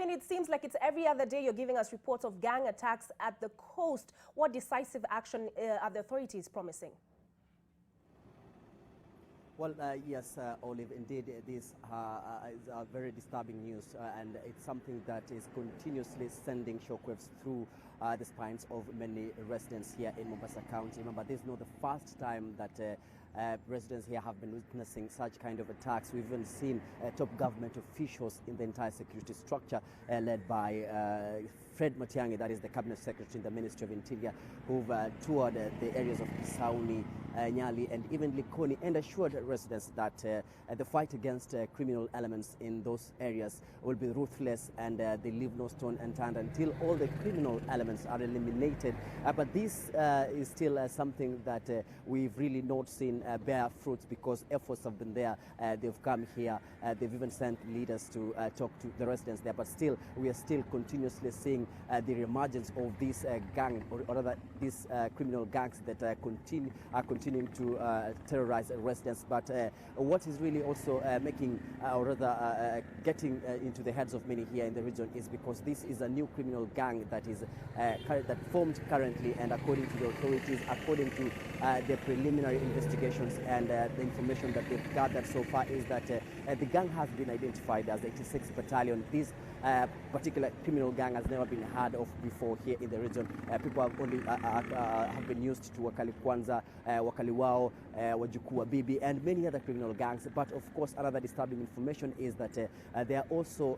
mean, it seems like it's every other day you're giving us reports of gang attacks at the coast. What decisive action are the authorities promising? Well, yes, Olive, indeed, this is a very disturbing news, and it's something that is continuously sending shockwaves through the spines of many residents here in Mombasa County. Remember, this is not the first time that residents here have been witnessing such kind of attacks. We've even seen top government officials in the entire security structure led by Fred Matiang'i, that is the Cabinet Secretary in the Ministry of Interior, who've toured the areas of Kisauni, Nyali and even Likoni, and assured residents that the fight against criminal elements in those areas will be ruthless, and they leave no stone unturned until all the criminal elements are eliminated. But this is still something that we've really not seen bear fruits, because efforts have been there. They've come here, they've even sent leaders to talk to the residents there, but still we are still continuously seeing the reemergence of this gang, or rather these criminal gangs that are continuing to terrorize residents. But what is really also making, or rather getting into the heads of many here in the region, is because this is a new criminal gang that is that formed currently, and according to the authorities, according to the preliminary investigations and the information that they've gathered so far, is that the gang has been identified as 86 Battalion. This particular criminal gang has never been heard of before here in the region. People have only have been used to Wakali Kwanza, Wakali Wao, Wajukua Bibi, and many other criminal gangs. But of course, another disturbing information is that they are also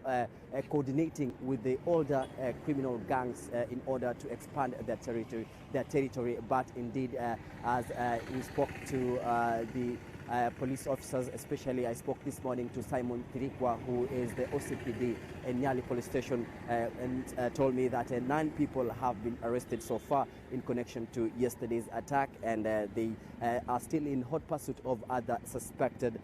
coordinating with the older criminal gangs in order to expand their territory. But indeed, as we spoke to the police officers, especially I spoke this morning to Simon Tirikwa, who is the OCPD in Nyali police station, and told me that 9 people have been arrested so far in connection to yesterday's attack, and they are still in hot pursuit of other suspected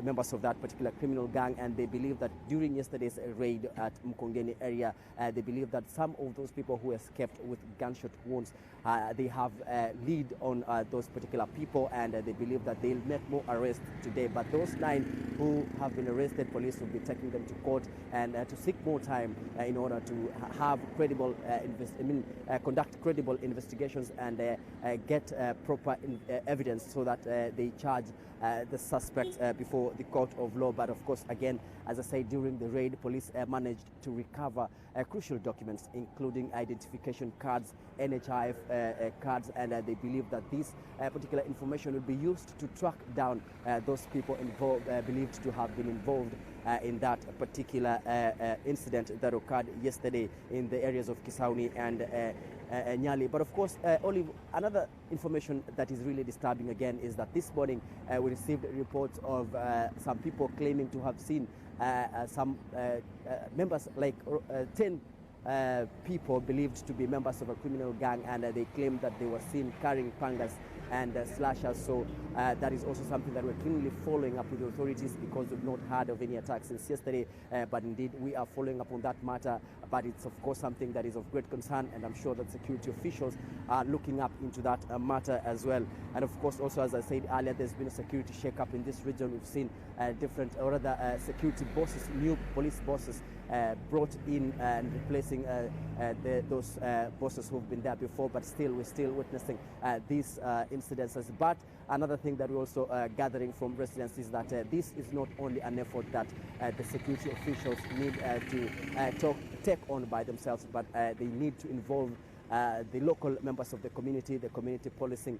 members of that particular criminal gang. And they believe that during yesterday's raid at Mkongeni area, they believe that some of those people who escaped with gunshot wounds, they have lead on those particular people, and they believe that they'll make more arrests today. But those 9 who have been arrested, police will be taking them to court and to seek more time in order to have credible conduct credible investigations and get proper evidence, so that they charge the suspects before the court of law. But of course, again, as I said, during the raid, police managed to recover crucial documents, including identification cards, NHIF cards, and they believe that this particular information will be used to track down those people involved, believed to have been involved in that particular incident that occurred yesterday in the areas of Kisauni and Nyali. But of course, Olive, another information that is really disturbing again is that this morning we received reports of some people claiming to have seen some members, like 10 people believed to be members of a criminal gang, and they claimed that they were seen carrying pangas and slashers. So that is also something that we're keenly following up with the authorities, because we've not heard of any attacks since yesterday. But indeed, we are following up on that matter. But it's of course something that is of great concern, and I'm sure that security officials are looking up into that matter as well. And of course, also, as I said earlier, there's been a security shake-up in this region. We've seen different, or rather, security bosses, new police bosses brought in and replacing those bosses who've been there before. But still, we're still witnessing these incidences. But another thing that we're also gathering from residents is that this is not only an effort that the security officials need to take on by themselves, but they need to involve the local members of the community policing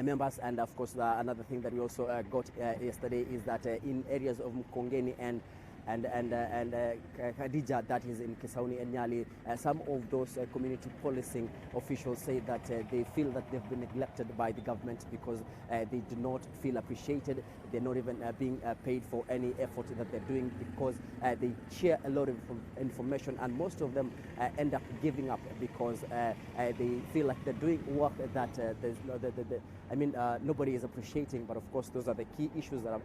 members. And of course, another thing that we also got yesterday is that in areas of Mkongeni and Khadija, that is in Kisauni and Nyali, some of those community policing officials say that they feel that they've been neglected by the government, because they do not feel appreciated. They're not even being paid for any effort that they're doing, because they share a lot of information, and most of them end up giving up, because they feel like they're doing work that I mean, nobody is appreciating, but of course those are the key issues that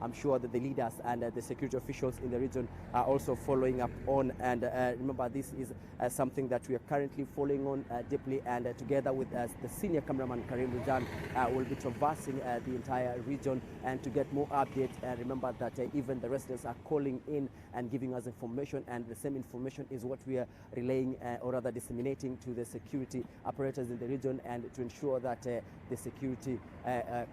I'm sure that the leaders and the security officials in the region are also following up on. And remember, this is something that we are currently following on deeply, and together with the senior cameraman Karim Rujan will be traversing the entire region and to get more updates. Remember that even the residents are calling in and giving us information, and the same information is what we are relaying or rather disseminating to the security operators in the region, and to ensure that the security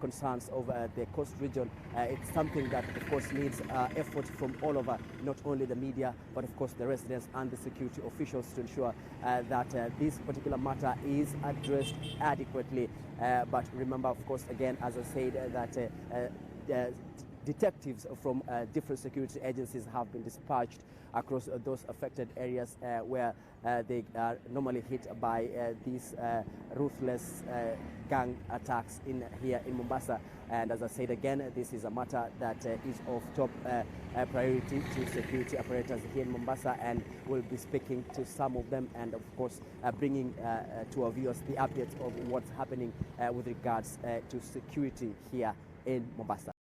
concerns of the coast region, it's something that of course needs effort from all over, not only the media but of course the residents and the security officials, to ensure that this particular matter is addressed adequately. But remember, of course, again, as I said, that detectives from different security agencies have been dispatched across those affected areas where they are normally hit by these ruthless gang attacks here in Mombasa. And as I said again, this is a matter that is of top priority to security operators here in Mombasa, and we'll be speaking to some of them and of course bringing to our viewers the updates of what's happening with regards to security here in Mombasa.